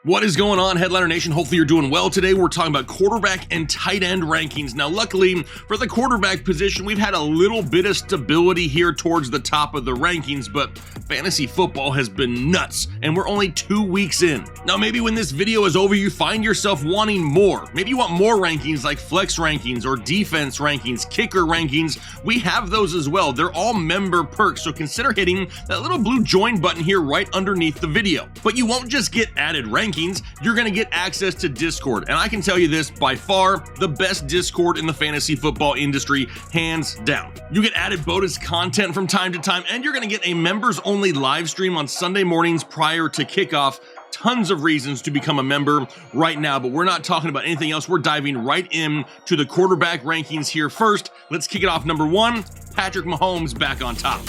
What is going on, Headliner Nation? Hopefully you're doing well today. We're talking about quarterback and tight end rankings. Now, luckily for the quarterback position, we've had a little bit of stability here towards the top of the rankings, but fantasy football has been nuts, and we're only 2 weeks in. Now, maybe when this video is over, you find yourself wanting more. Maybe you want more rankings like flex rankings or defense rankings, kicker rankings. We have those as well. They're all member perks, so consider hitting that little blue join button here right underneath the video. But you won't just get added rankings, you're going to get access to Discord. And I can tell you this, by far the best Discord in the fantasy football industry, hands down. You get added bonus content from time to time, and you're going to get a members only live stream on Sunday mornings prior to kickoff. Tons of reasons to become a member right now, but we're not talking about anything else. We're diving right in to the quarterback rankings here first. Let's kick it off. Number 1, Patrick Mahomes back on top.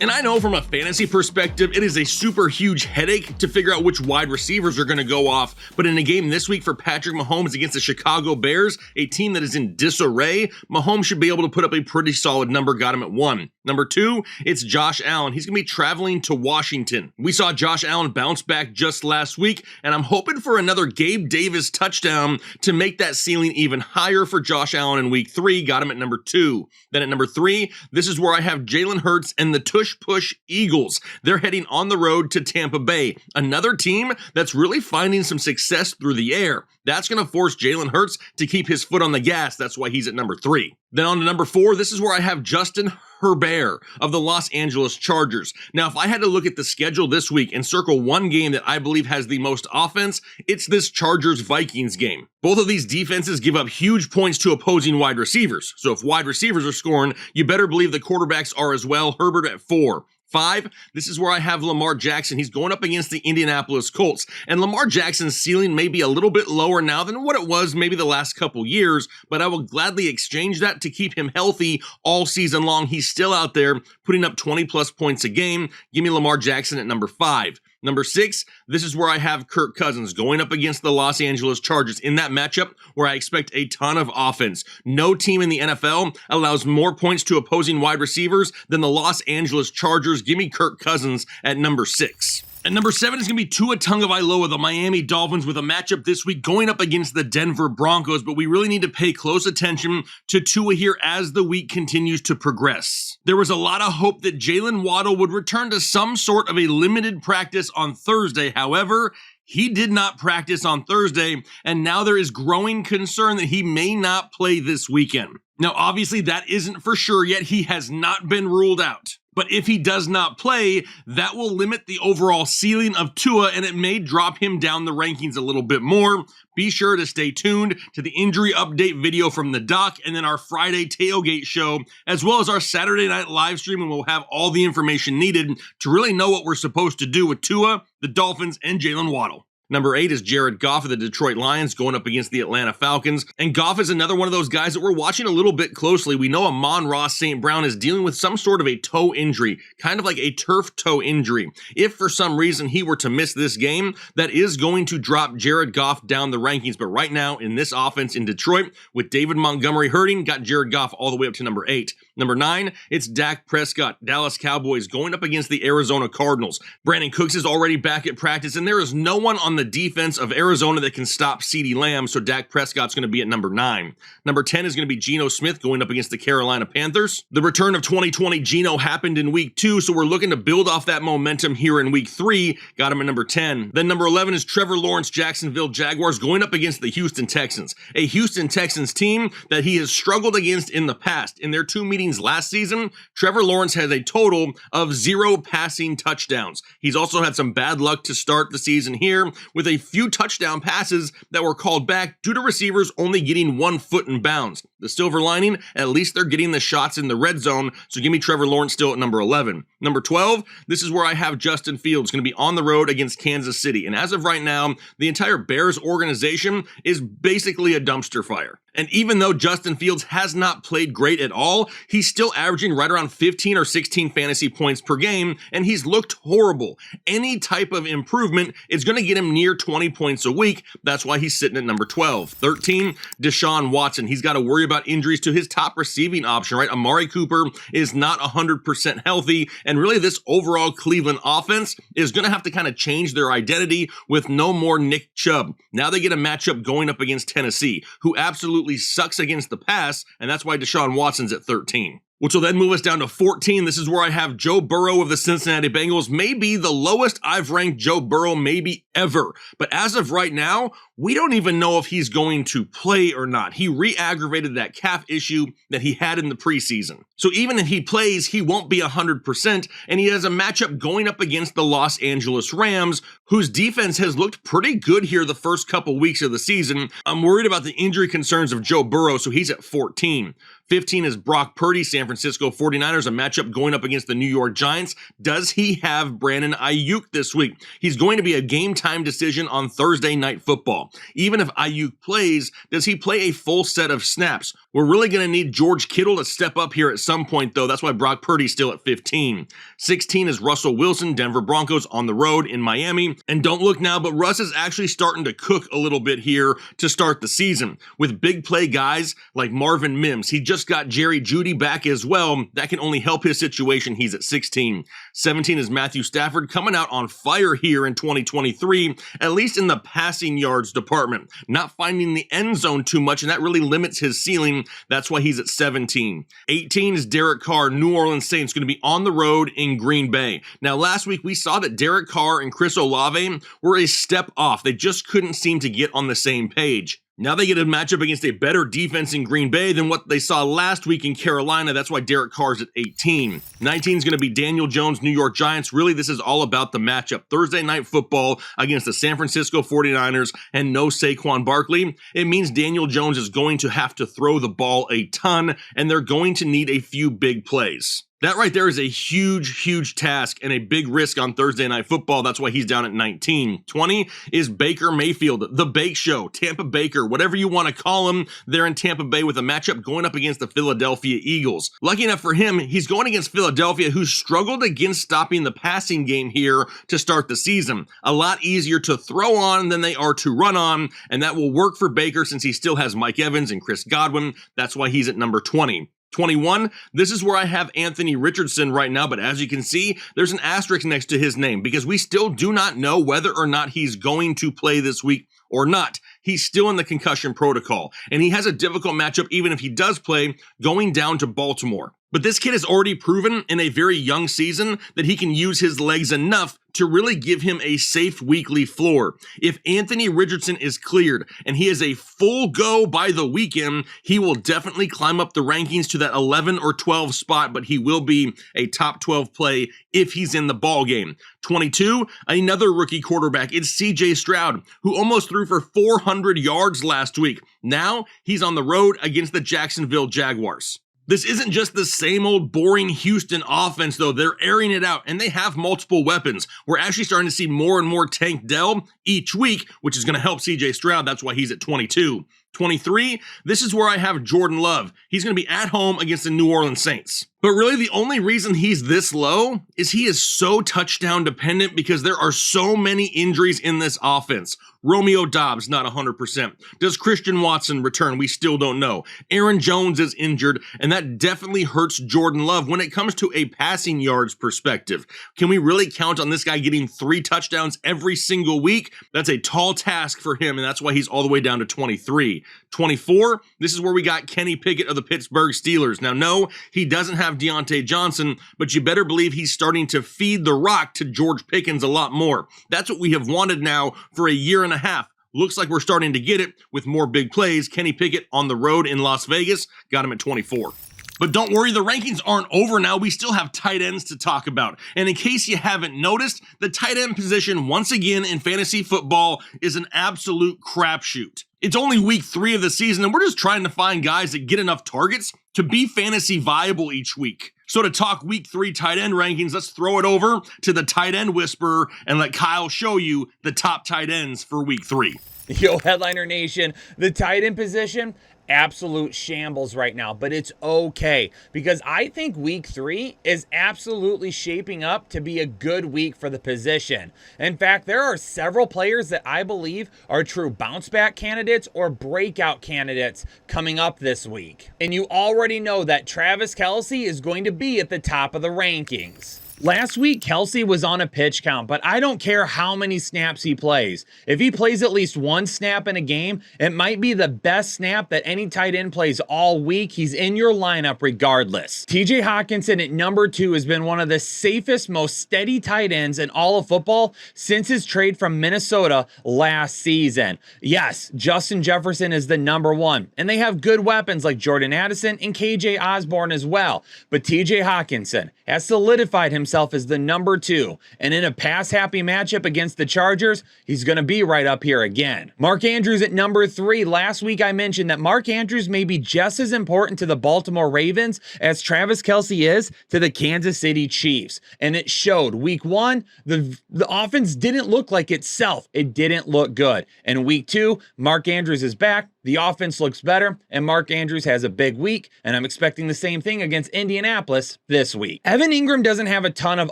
And I know from a fantasy perspective, it is a super huge headache to figure out which wide receivers are going to go off. But in a game this week for Patrick Mahomes against the Chicago Bears, a team that is in disarray, Mahomes should be able to put up a pretty solid number. Got him at 1. Number 2, it's Josh Allen. He's going to be traveling to Washington. We saw Josh Allen bounce back just last week, and I'm hoping for another Gabe Davis touchdown to make that ceiling even higher for Josh Allen in week 3. Got him at number 2. Then at number 3, this is where I have Jalen Hurts and the Tush Push Eagles. They're heading on the road to Tampa Bay, another team that's really finding some success through the air. That's going to force Jalen Hurts to keep his foot on the gas. That's why he's at number 3. Then on to number 4, this is where I have Justin Herbert of the Los Angeles Chargers. Now, if I had to look at the schedule this week and circle one game that I believe has the most offense, it's this Chargers-Vikings game. Both of these defenses give up huge points to opposing wide receivers. So if wide receivers are scoring, you better believe the quarterbacks are as well. Herbert at 4. 5, this is where I have Lamar Jackson. He's going up against the Indianapolis Colts. And Lamar Jackson's ceiling may be a little bit lower now than what it was maybe the last couple years, but I will gladly exchange that to keep him healthy all season long. He's still out there putting up 20-plus points a game. Give me Lamar Jackson at number 5. Number 6, this is where I have Kirk Cousins going up against the Los Angeles Chargers in that matchup where I expect a ton of offense. No team in the NFL allows more points to opposing wide receivers than the Los Angeles Chargers. Give me Kirk Cousins at number 6. And number 7 is going to be Tua Tagovailoa, the Miami Dolphins, with a matchup this week going up against the Denver Broncos, but we really need to pay close attention to Tua here as the week continues to progress. There was a lot of hope that Jalen Waddle would return to some sort of a limited practice on Thursday. However, he did not practice on Thursday, and now there is growing concern that he may not play this weekend. Now, obviously, that isn't for sure yet. He has not been ruled out. But if he does not play, that will limit the overall ceiling of Tua, and it may drop him down the rankings a little bit more. Be sure to stay tuned to the injury update video from the doc, and then our Friday tailgate show, as well as our Saturday night live stream, and we'll have all the information needed to really know what we're supposed to do with Tua, the Dolphins, and Jalen Waddle. Number 8 is Jared Goff of the Detroit Lions going up against the Atlanta Falcons. And Goff is another one of those guys that we're watching a little bit closely. We know Amon-Ra St. Brown is dealing with some sort of a toe injury, kind of like a turf toe injury. If for some reason he were to miss this game, that is going to drop Jared Goff down the rankings. But right now in this offense in Detroit, with David Montgomery hurting, got Jared Goff all the way up to number 8. Number 9, it's Dak Prescott, Dallas Cowboys, going up against the Arizona Cardinals. Brandon Cooks is already back at practice, and there is no one on the defense of Arizona that can stop CeeDee Lamb, so Dak Prescott's going to be at number 9. Number 10 is going to be Geno Smith going up against the Carolina Panthers. The return of 2020 Geno happened in week 2, so we're looking to build off that momentum here in week 3. Got him at number 10. Then number 11 is Trevor Lawrence, Jacksonville Jaguars, going up against the Houston Texans. A Houston Texans team that he has struggled against in the past. In their 2 meetings last season, Trevor Lawrence has a total of 0 passing touchdowns. He's also had some bad luck to start the season here with a few touchdown passes that were called back due to receivers only getting 1 foot in bounds. The silver lining, at least they're getting the shots in the red zone, so give me Trevor Lawrence still at number 11. Number 12, this is where I have Justin Fields going to be on the road against Kansas City. And as of right now, the entire Bears organization is basically a dumpster fire. And even though Justin Fields has not played great at all, he's still averaging right around 15 or 16 fantasy points per game, and he's looked horrible. Any type of improvement is going to get him near 20 points a week. That's why he's sitting at number 12. 13, Deshaun Watson. He's got to worry about injuries to his top receiving option, right? Amari Cooper is not 100% healthy, and really this overall Cleveland offense is going to have to kind of change their identity with no more Nick Chubb. Now they get a matchup going up against Tennessee, who absolutely sucks against the pass, and that's why Deshaun Watson's at 13. Which will then move us down to 14. This is where I have Joe Burrow of the Cincinnati Bengals, maybe the lowest I've ranked Joe Burrow maybe ever. But as of right now, we don't even know if he's going to play or not. He re-aggravated that calf issue that he had in the preseason. So even if he plays, he won't be 100%, and he has a matchup going up against the Los Angeles Rams, whose defense has looked pretty good here the first couple weeks of the season. I'm worried about the injury concerns of Joe Burrow, so he's at 14. 15 is Brock Purdy, San Francisco 49ers, a matchup going up against the New York Giants. Does he have Brandon Ayuk this week? He's going to be a game time decision on Thursday Night Football. Even if Ayuk plays, does he play a full set of snaps? We're really going to need George Kittle to step up here at some point, though. That's why Brock Purdy's still at 15. 16 is Russell Wilson, Denver Broncos on the road in Miami. And don't look now, but Russ is actually starting to cook a little bit here to start the season. With big play guys like Marvin Mims, he just got Jerry Jeudy back as well. That can only help his situation. He's at 16. 17 is Matthew Stafford, coming out on fire here in 2023, at least in the passing yards department. Not finding the end zone too much, and that really limits his ceiling. That's why he's at 17. 18 is Derek Carr, New Orleans Saints, going to be on the road in Green Bay. Now, last week we saw that Derek Carr and Chris Olave were a step off. They just couldn't seem to get on the same page. Now they get a matchup against a better defense in Green Bay than what they saw last week in Carolina. That's why Derek Carr's at 18. 19 is going to be Daniel Jones, New York Giants. Really, this is all about the matchup. Thursday Night Football against the San Francisco 49ers and no Saquon Barkley. It means Daniel Jones is going to have to throw the ball a ton, and they're going to need a few big plays. That right there is a huge, huge task and a big risk on Thursday Night Football. That's why he's down at 19. 20 is Baker Mayfield, the Bake Show, Tampa Baker, whatever you want to call him. They're in Tampa Bay with a matchup going up against the Philadelphia Eagles. Lucky enough for him, he's going against Philadelphia, who struggled against stopping the passing game here to start the season. A lot easier to throw on than they are to run on, and that will work for Baker since he still has Mike Evans and Chris Godwin. That's why he's at number 20. 21, this is where I have Anthony Richardson right now, but as you can see, there's an asterisk next to his name because we still do not know whether or not he's going to play this week or not. He's still in the concussion protocol, and he has a difficult matchup even if he does play, going down to Baltimore. But this kid has already proven in a very young season that he can use his legs enough to really give him a safe weekly floor. If Anthony Richardson is cleared and he is a full go by the weekend, he will definitely climb up the rankings to that 11 or 12 spot, but he will be a top 12 play if he's in the ball game. 22, another rookie quarterback. It's CJ Stroud, who almost threw for 400 yards last week. Now he's on the road against the Jacksonville Jaguars. This isn't just the same old boring Houston offense, though. They're airing it out, and they have multiple weapons. We're actually starting to see more and more Tank Dell each week, which is going to help CJ Stroud. That's why he's at 22. 23, this is where I have Jordan Love. He's going to be at home against the New Orleans Saints. But really, the only reason he's this low is he is so touchdown dependent because there are so many injuries in this offense. Romeo Doubs, not 100%. Does Christian Watson return? We still don't know. Aaron Jones is injured, and that definitely hurts Jordan Love when it comes to a passing yards perspective. Can we really count on this guy getting 3 touchdowns every single week? That's a tall task for him, and that's why he's all the way down to 23. 24, this is where we got Kenny Pickett of the Pittsburgh Steelers. Now, no, he doesn't have Deontay Johnson, but you better believe he's starting to feed the rock to George Pickens a lot more. That's what we have wanted now for a year and a half. Looks like we're starting to get it with more big plays. Kenny Pickett on the road in Las Vegas, got him at 24. But don't worry, the rankings aren't over now. We still have tight ends to talk about. And in case you haven't noticed, the tight end position, once again in fantasy football, is an absolute crapshoot. It's only week 3 of the season, and we're just trying to find guys that get enough targets to be fantasy viable each week. So to talk week 3 tight end rankings, let's throw it over to the tight end whisperer and let Kyle show you the top tight ends for week 3. Yo, Headliner Nation, the tight end position, absolute shambles right now, but it's okay because I think week 3 is absolutely shaping up to be a good week for the position. In fact, there are several players that I believe are true bounce back candidates or breakout candidates coming up this week. And you already know that Travis Kelce is going to be at the top of the rankings. Last week, Kelce was on a pitch count, but I don't care how many snaps he plays. If he plays at least one snap in a game, it might be the best snap that any tight end plays all week. He's in your lineup regardless. TJ Hockenson at number 2 has been one of the safest, most steady tight ends in all of football since his trade from Minnesota last season. Yes, Justin Jefferson is the number 1, and they have good weapons like Jordan Addison and KJ Osborne as well. But TJ Hockenson has solidified himself as the number 2, and in a pass-happy matchup against the Chargers, he's going to be right up here again. Mark Andrews at number 3. Last week I mentioned that Mark Andrews may be just as important to the Baltimore Ravens as Travis Kelce is to the Kansas City Chiefs, and it showed. Week 1, the offense didn't look like itself. It didn't look good. And week 2, Mark Andrews is back. The offense looks better, and Mark Andrews has a big week, and I'm expecting the same thing against Indianapolis this week. Evan Engram doesn't have a ton of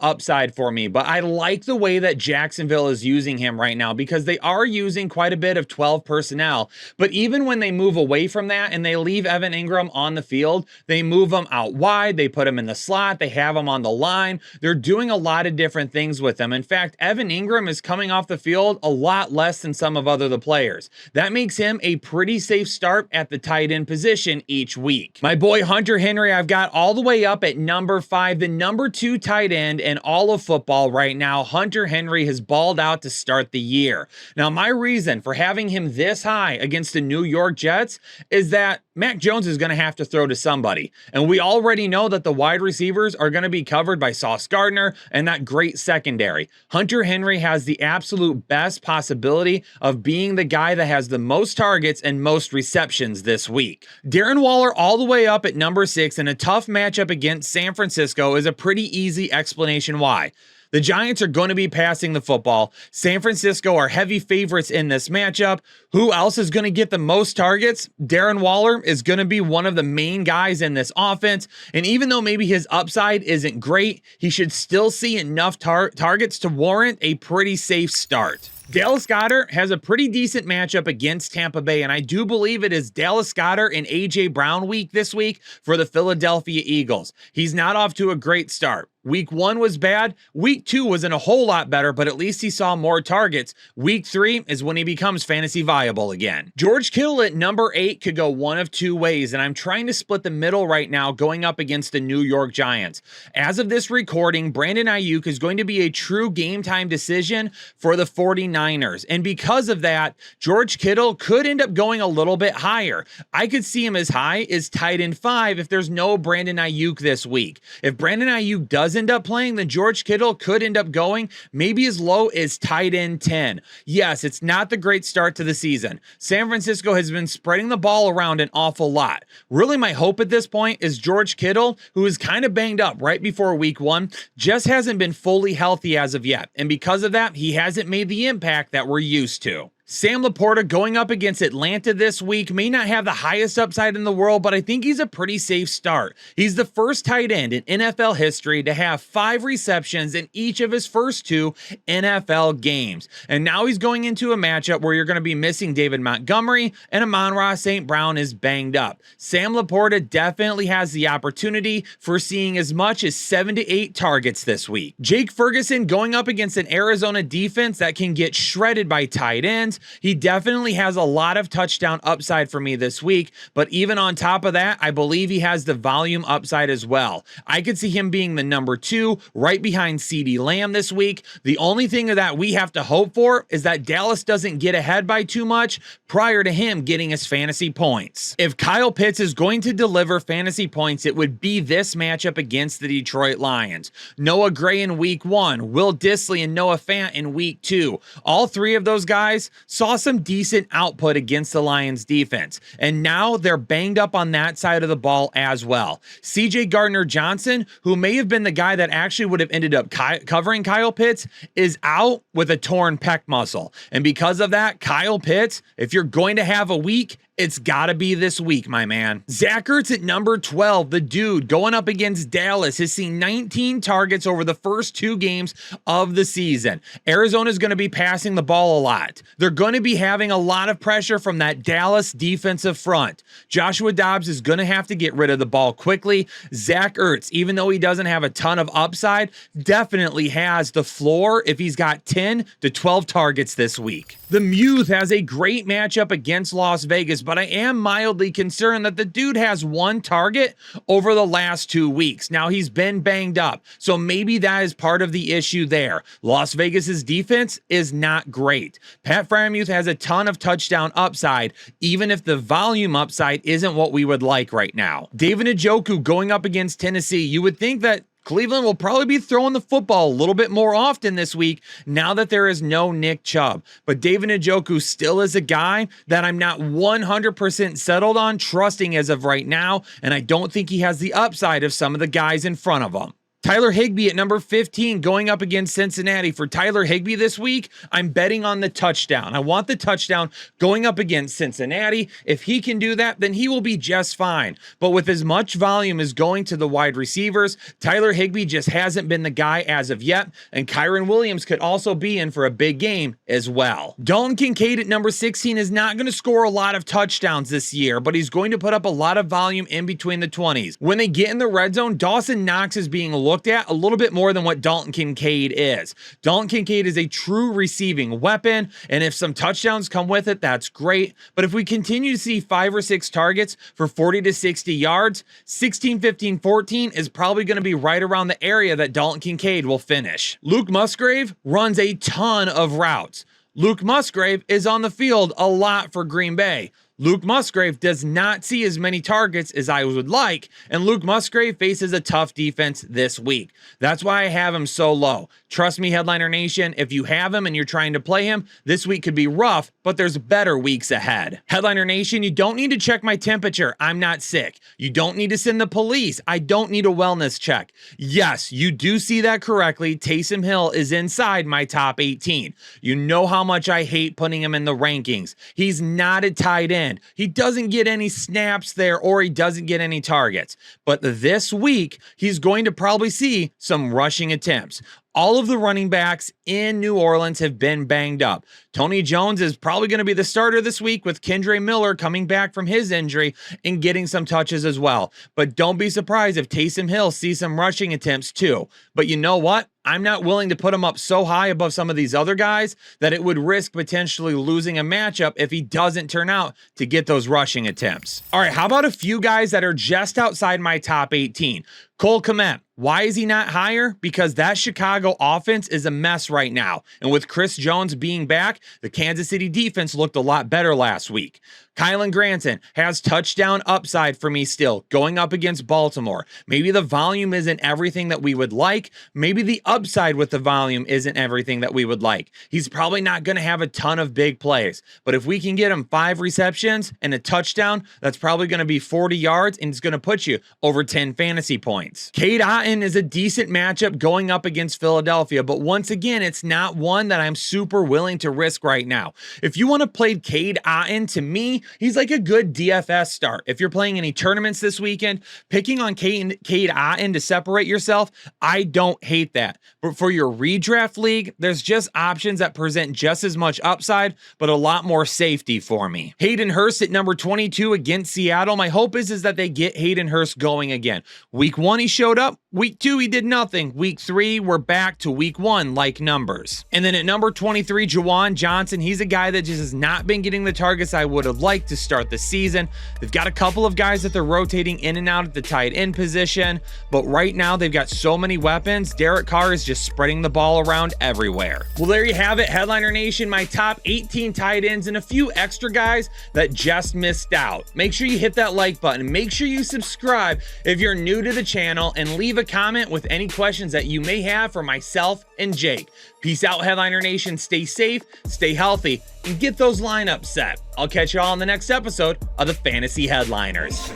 upside for me, but I like the way that Jacksonville is using him right now because they are using quite a bit of 12 personnel, but even when they move away from that and they leave Evan Engram on the field, they move him out wide, they put him in the slot, they have him on the line. They're doing a lot of different things with him. In fact, Evan Engram is coming off the field a lot less than some of the players. That makes him a pretty safe start at the tight end position each week. My boy Hunter Henry, I've got all the way up at number 5, the number 2 tight end in all of football right now. Hunter Henry has balled out to start the year. Now, my reason for having him this high against the New York Jets is that Mac Jones is going to have to throw to somebody. And we already know that the wide receivers are going to be covered by Sauce Gardner and that great secondary. Hunter Henry has the absolute best possibility of being the guy that has the most targets and most receptions this week. Darren Waller all the way up at number 6 in a tough matchup against San Francisco is a pretty easy explanation why. The Giants are going to be passing the football. San Francisco are heavy favorites in this matchup. Who else is going to get the most targets? Darren Waller is going to be one of the main guys in this offense. And even though maybe his upside isn't great, he should still see enough targets to warrant a pretty safe start. Dallas Goedert has a pretty decent matchup against Tampa Bay, and I do believe it is Dallas Goedert and A.J. Brown week this week for the Philadelphia Eagles. He's not off to a great start. Week 1 was bad. Week 2 wasn't a whole lot better, but at least he saw more targets. Week 3 is when he becomes fantasy viable again. George Kittle at number 8 could go one of two ways, and I'm trying to split the middle right now going up against the New York Giants. As of this recording, Brandon Ayuk is going to be a true game time decision for the 49ers, and because of that, George Kittle could end up going a little bit higher. I could see him as high as tight end 5 if there's no Brandon Ayuk this week. If Brandon Ayuk does end up playing, then George Kittle could end up going maybe as low as tight end 10. Yes, it's not the great start to the season. San Francisco has been spreading the ball around an awful lot. Really, my hope at this point is George Kittle, who is kind of banged up right before week 1, just hasn't been fully healthy as of yet. And because of that, he hasn't made the impact that we're used to. Sam Laporta going up against Atlanta this week may not have the highest upside in the world, but I think he's a pretty safe start. He's the first tight end in NFL history to have 5 receptions in each of his first 2 NFL games. And now he's going into a matchup where you're going to be missing David Montgomery and Amon-Ra St. Brown is banged up. Sam Laporta definitely has the opportunity for seeing as much as 7 to 8 targets this week. Jake Ferguson going up against an Arizona defense that can get shredded by tight ends. He definitely has a lot of touchdown upside for me this week, but even on top of that, I believe he has the volume upside as well. I could see him being the number 2 right behind CeeDee Lamb this week. The only thing that we have to hope for is that Dallas doesn't get ahead by too much prior to him getting his fantasy points. If Kyle Pitts is going to deliver fantasy points, it would be this matchup against the Detroit Lions. Noah Gray in week 1, Will Dissly and Noah Fant in week 2. All 3 of those guys saw some decent output against the Lions defense, and now they're banged up on that side of the ball as well. CJ Gardner-Johnson, who may have been the guy that actually would have ended up covering Kyle Pitts, is out with a torn pec muscle, and because of that, Kyle Pitts, if you're going to have a week, It's gotta be this week, my man. Zach Ertz at number 12, the dude going up against Dallas, has seen 19 targets over the first 2 games of the season. Arizona's gonna be passing the ball a lot. They're gonna be having a lot of pressure from that Dallas defensive front. Joshua Dobbs is gonna have to get rid of the ball quickly. Zach Ertz, even though he doesn't have a ton of upside, definitely has the floor if he's got 10 to 12 targets this week. The Muth has a great matchup against Las Vegas, but I am mildly concerned that the dude has 1 target over the last 2 weeks. Now, he's been banged up, so maybe that is part of the issue there. Las Vegas's defense is not great. Pat Freiermuth has a ton of touchdown upside, even if the volume upside isn't what we would like right now. David Njoku going up against Tennessee, you would think that Cleveland will probably be throwing the football a little bit more often this week now that there is no Nick Chubb. But David Njoku still is a guy that I'm not 100% settled on trusting as of right now, and I don't think he has the upside of some of the guys in front of him. Tyler Higbee at number 15 going up against Cincinnati. For Tyler Higbee this week, I'm betting on the touchdown. I want the touchdown going up against Cincinnati. If he can do that, then he will be just fine. But with as much volume as going to the wide receivers, Tyler Higbee just hasn't been the guy as of yet, and Kyren Williams could also be in for a big game as well. Dalton Kincaid at number 16 is not going to score a lot of touchdowns this year, but he's going to put up a lot of volume in between the 20s. When they get in the red zone, Dawson Knox is being looked at a little bit more than what Dalton Kincaid is. Dalton Kincaid is a true receiving weapon, and if some touchdowns come with it, that's great. But if we continue to see 5 or 6 targets for 40 to 60 yards, 16, 15, 14 is probably going to be right around the area that Dalton Kincaid will finish. Luke Musgrave runs a ton of routes. Luke Musgrave is on the field a lot for Green Bay. Luke Musgrave does not see as many targets as I would like, and Luke Musgrave faces a tough defense this week. That's why I have him so low. Trust me, Headliner Nation, if you have him and you're trying to play him, this week could be rough, but there's better weeks ahead. Headliner Nation, you don't need to check my temperature. I'm not sick. You don't need to send the police. I don't need a wellness check. Yes, you do see that correctly. Taysom Hill is inside my top 18. You know how much I hate putting him in the rankings. He's not a tight end. He doesn't get any snaps there, or he doesn't get any targets. But this week, he's going to probably see some rushing attempts. All of the running backs in New Orleans have been banged up. Tony Jones is probably going to be the starter this week, with Kendre Miller coming back from his injury and getting some touches as well. But don't be surprised if Taysom Hill sees some rushing attempts too. But you know what? I'm not willing to put him up so high above some of these other guys that it would risk potentially losing a matchup if he doesn't turn out to get those rushing attempts. All right, how about a few guys that are just outside my top 18? Cole Kmet. Why is he not higher? Because that Chicago offense is a mess right now. And with Chris Jones being back, the Kansas City defense looked a lot better last week. Kylen Granson has touchdown upside for me still, going up against Baltimore. Maybe the volume isn't everything that we would like. Maybe the upside with the volume isn't everything that we would like. He's probably not going to have a ton of big plays. But if we can get him 5 receptions and a touchdown, that's probably going to be 40 yards, and it's going to put you over 10 fantasy points. Cade Otton is a decent matchup going up against Philadelphia, but once again, it's not one that I'm super willing to risk right now. If you want to play Cade Otton, to me, he's like a good DFS start. If you're playing any tournaments this weekend, picking on Cade Otton to separate yourself, I don't hate that. But for your redraft league, there's just options that present just as much upside, but a lot more safety for me. Hayden Hurst at number 22 against Seattle. My hope is that they get Hayden Hurst going again. Week 1, he showed up. Week 2, he did nothing. Week 3, we're back to week 1 like numbers. And then at number 23, Juwan Johnson. He's a guy that just has not been getting the targets I would have liked to start the season. They've got a couple of guys that they're rotating in and out at the tight end position, but right now they've got so many weapons. Derek Carr is just spreading the ball around everywhere. Well, there you have it, Headliner Nation, my top 18 tight ends and a few extra guys that just missed out. Make sure you hit that like button. Make sure you subscribe if you're new to the channel, and leave a comment with any questions that you may have for myself and Jake. Peace out, Headliner Nation. Stay safe, stay healthy, and get those lineups set. I'll catch you all in the next episode of the Fantasy Headliners.